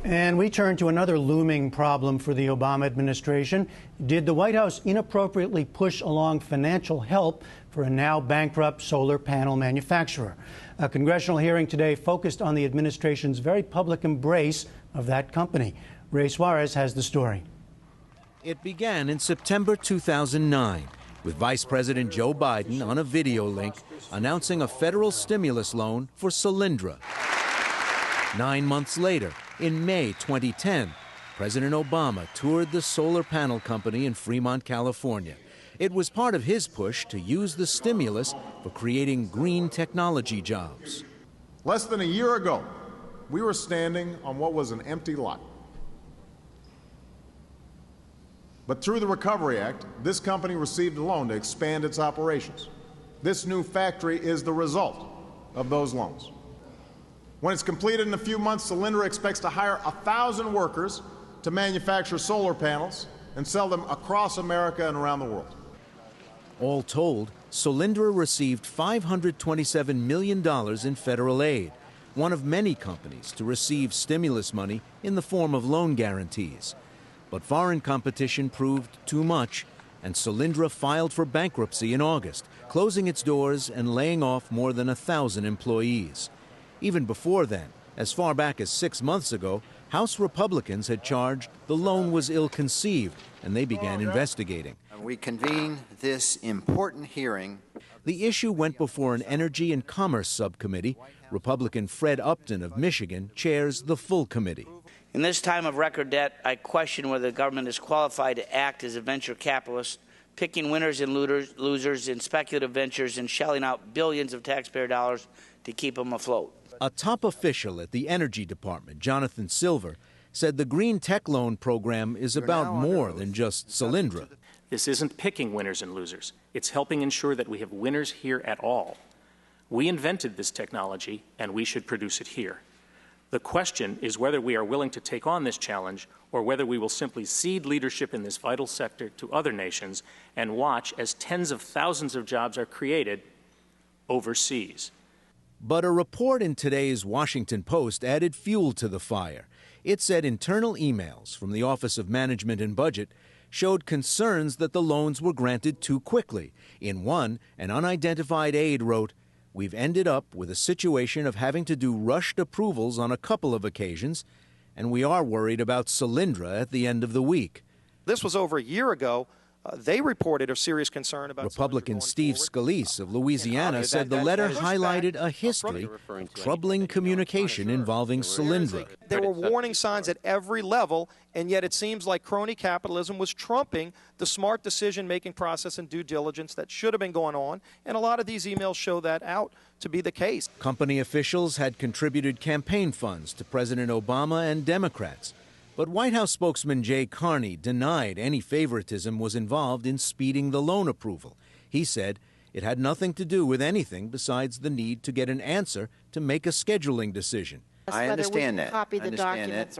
And we turn to another looming problem for the Obama administration. Did the White House inappropriately push along financial help for a now bankrupt solar panel manufacturer? A congressional hearing today focused on the administration's very public embrace of that company. Ray Suarez has the story. It began in September 2009 with Vice President Joe Biden on a video link announcing a federal stimulus loan for Solyndra. 9 months later, in May 2010, President Obama toured the solar panel company in Fremont, California. It was part of his push to use the stimulus for creating green technology jobs. Less than a year ago, we were standing on what was an empty lot. But through the Recovery Act, this company received a loan to expand its operations. This new factory is the result of those loans. When it's completed in a few months, Solyndra expects to hire 1,000 workers to manufacture solar panels and sell them across America and around the world. All told, Solyndra received $527 million in federal aid, one of many companies to receive stimulus money in the form of loan guarantees. But foreign competition proved too much, and Solyndra filed for bankruptcy in August, closing its doors and laying off more than 1,000 employees. Even before then, as far back as 6 months ago, House Republicans had charged the loan was ill-conceived, and they began investigating. We convene this important hearing. The issue went before an Energy and Commerce subcommittee. Republican Fred Upton of Michigan chairs the full committee. In this time of record debt, I question whether the government is qualified to act as a venture capitalist, picking winners and losers in speculative ventures and shelling out billions of taxpayer dollars to keep them afloat. A top official at the Energy Department, Jonathan Silver, said the Green Tech Loan program is about more than just Solyndra. This isn't picking winners and losers. It's helping ensure that we have winners here at all. We invented this technology, and we should produce it here. The question is whether we are willing to take on this challenge or whether we will simply cede leadership in this vital sector to other nations and watch as tens of thousands of jobs are created overseas. But a report in today's Washington Post added fuel to the fire. It said internal emails from the Office of Management and Budget showed concerns that the loans were granted too quickly. In one, an unidentified aide wrote, "We've ended up with a situation of having to do rushed approvals on a couple of occasions, and we are worried about Solyndra at the end of the week." This was over a year ago. They reported a serious concern about Republican Steve Scalise of Louisiana said the letter highlighted a history of troubling communication involving Solyndra. There were warning signs at every level, and yet it seems like crony capitalism was trumping the smart decision-making process and due diligence that should have been going on, and a lot of these emails show that out to be the case. Company officials had contributed campaign funds to President Obama and Democrats. But White House spokesman Jay Carney denied any favoritism was involved in speeding the loan approval. He said it had nothing to do with anything besides the need to get an answer to make a scheduling decision. I understand that.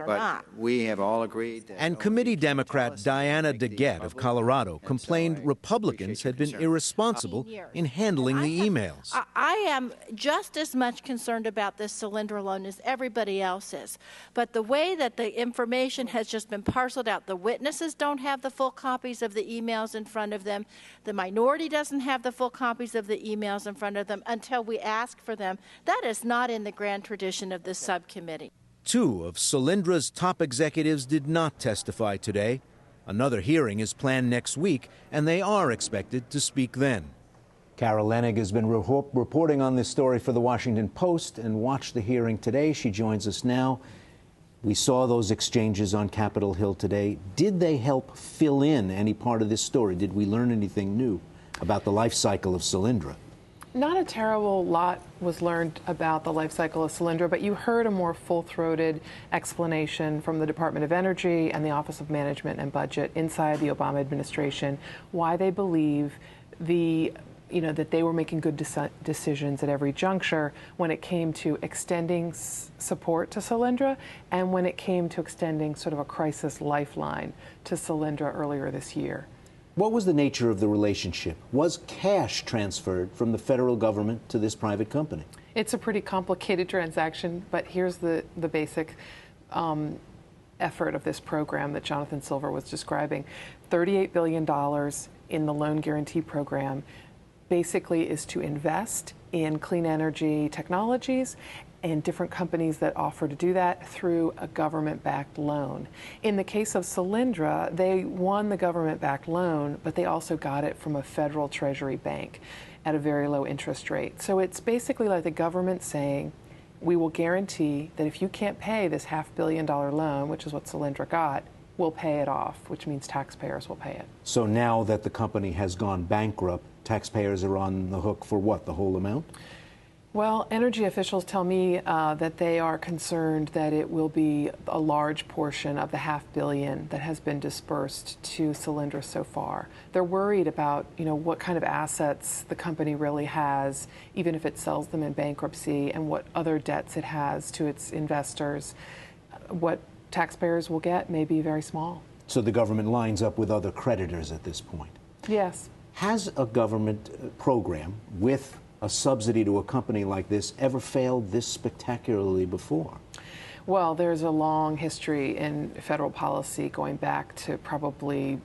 But we have all agreed that. And committee Democrat Diana DeGette of Colorado complained Republicans had been irresponsible in handling the emails. I am just as much concerned about this Solyndra loan as everybody else is. But the way that the information has just been parceled out, the witnesses don't have the full copies of the emails in front of them. The minority doesn't have the full copies of the emails in front of them until we ask for them. That is not in the grand tradition of this subcommittee. Two of Solyndra's top executives did not testify today. Another hearing is planned next week, and they are expected to speak then. Carol Leonnig has been reporting on this story for the Washington Post and watched the hearing today. She joins us now. We saw those exchanges on Capitol Hill today. Did they help fill in any part of this story? Did we learn anything new about the life cycle of Solyndra? Not a terrible lot was learned about the life cycle of Solyndra, but you heard a more full-throated explanation from the Department of Energy and the Office of Management and Budget inside the Obama administration, why they believe that they were making good decisions at every juncture when it came to extending support to Solyndra and when it came to extending sort of a crisis lifeline to Solyndra earlier this year. What was the nature of the relationship? Was cash transferred from the federal government to this private company? It's a pretty complicated transaction, but here's the basic. effort of this program that Jonathan Silver was describing. $38 billion in the loan guarantee program basically is to invest in clean energy technologies and different companies that offer to do that through a government-backed loan. In the case of Solyndra, they won the government-backed loan, but they also got it from a federal treasury bank at a very low interest rate. So it's basically like the government saying, we will guarantee that if you can't pay this $500 million loan, which is what Solyndra got, we'll pay it off, which means taxpayers will pay it. So now that the company has gone bankrupt, taxpayers are on the hook for what, the whole amount? Well, energy officials tell me that they are concerned that it will be a large portion of the $500 million that has been dispersed to Solyndra so far. They're worried about, what kind of assets the company really has, even if it sells them in bankruptcy, and what other debts it has to its investors. What taxpayers will get may be very small. So the government lines up with other creditors at this point. Yes. Has a government program with a subsidy to a company like this ever failed this spectacularly before? Well, there's a long history in federal policy going back to probably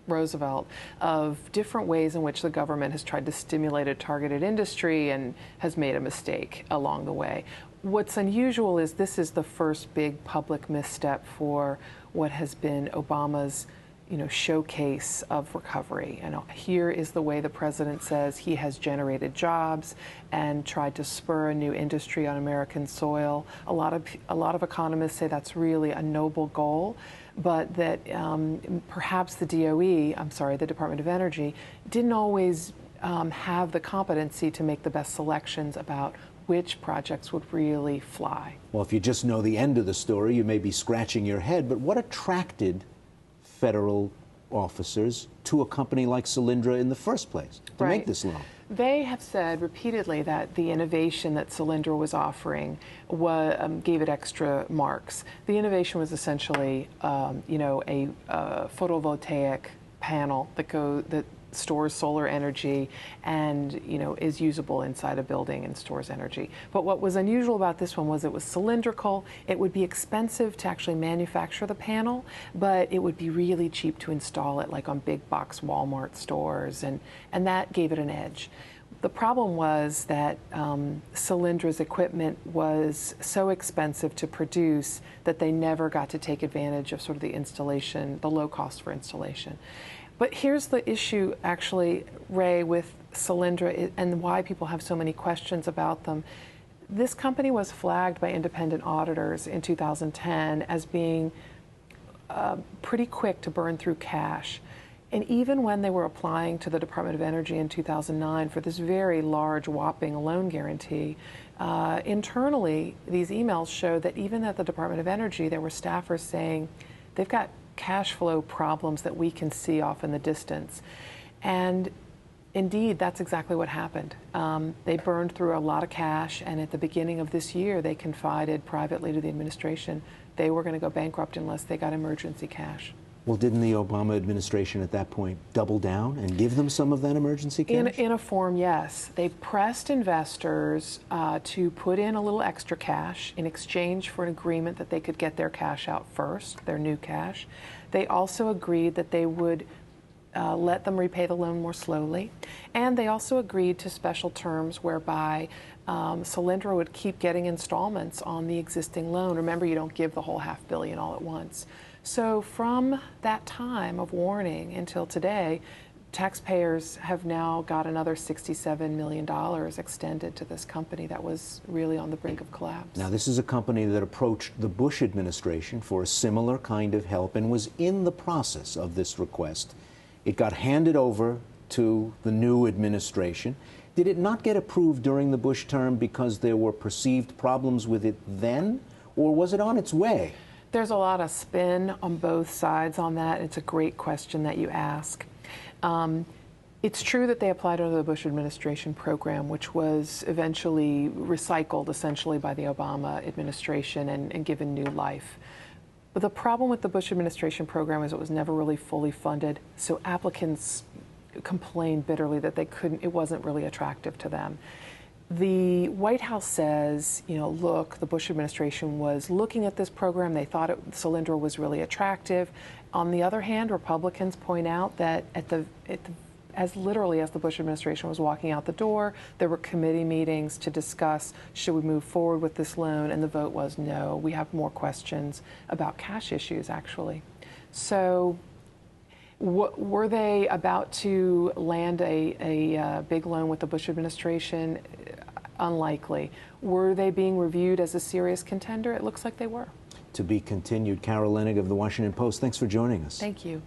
Roosevelt of different ways in which the government has tried to stimulate a targeted industry and has made a mistake along the way. What's unusual is this is the first big public misstep for what has been Obama's showcase of recovery. Here is the way the president says he has generated jobs and tried to spur a new industry on American soil. A lot of economists say that's really a noble goal, but that perhaps the the Department of Energy, didn't always have the competency to make the best selections about which projects would really fly. Well, if you just know the end of the story, you may be scratching your head, but what attracted federal officers to a company like Solyndra in the first place to make this loan? They have said repeatedly that the innovation that Solyndra was offering gave it extra marks. The innovation was essentially, a photovoltaic panel that stores solar energy and is usable inside a building and stores energy. But what was unusual about this one was it was cylindrical. It would be expensive to actually manufacture the panel, but it would be really cheap to install it, like on big box Walmart stores, and that gave it an edge. The problem was that Solyndra's equipment was so expensive to produce that they never got to take advantage of sort of the installation, the low cost for installation. But here's the issue, actually, Ray, with Solyndra and why people have so many questions about them. This company was flagged by independent auditors in 2010 as being pretty quick to burn through cash. And even when they were applying to the Department of Energy in 2009 for this very large, whopping loan guarantee, internally, these emails showed that even at the Department of Energy, there were staffers saying they've got cash flow problems that we can see off in the distance. And indeed, that's exactly what happened. They burned through a lot of cash, and at the beginning of this year, they confided privately to the administration they were going to go bankrupt unless they got emergency cash. Well, didn't the Obama administration at that point double down and give them some of that emergency cash? In a form, yes. They pressed investors to put in a little extra cash in exchange for an agreement that they could get their cash out first, their new cash. They also agreed that they would let them repay the loan more slowly. And they also agreed to special terms whereby Solyndra would keep getting installments on the existing loan. Remember, you don't give the whole $500 million all at once. So from that time of warning until today, taxpayers have now got another $67 million extended to this company that was really on the brink of collapse. Now, this is a company that approached the Bush administration for a similar kind of help and was in the process of this request. It got handed over to the new administration. Did it not get approved during the Bush term because there were perceived problems with it then, or was it on its way? There's a lot of spin on both sides on that. It's a great question that you ask. It's true that they applied under the Bush administration program, which was eventually recycled essentially by the Obama administration and given new life. But the problem with the Bush administration program is it was never really fully funded, so applicants complained bitterly that it wasn't really attractive to them. The White House says, you know, look, the Bush administration was looking at this program. They thought Solyndra was really attractive. On the other hand, Republicans point out that as literally as the Bush administration was walking out the door, there were committee meetings to discuss, should we move forward with this loan? And the vote was no. We have more questions about cash issues, actually. So were they about to land a big loan with the Bush administration? Unlikely. Were they being reviewed as a serious contender? It looks like they were. To be continued. Carol Leonnig of The Washington Post, thanks for joining us. Thank you.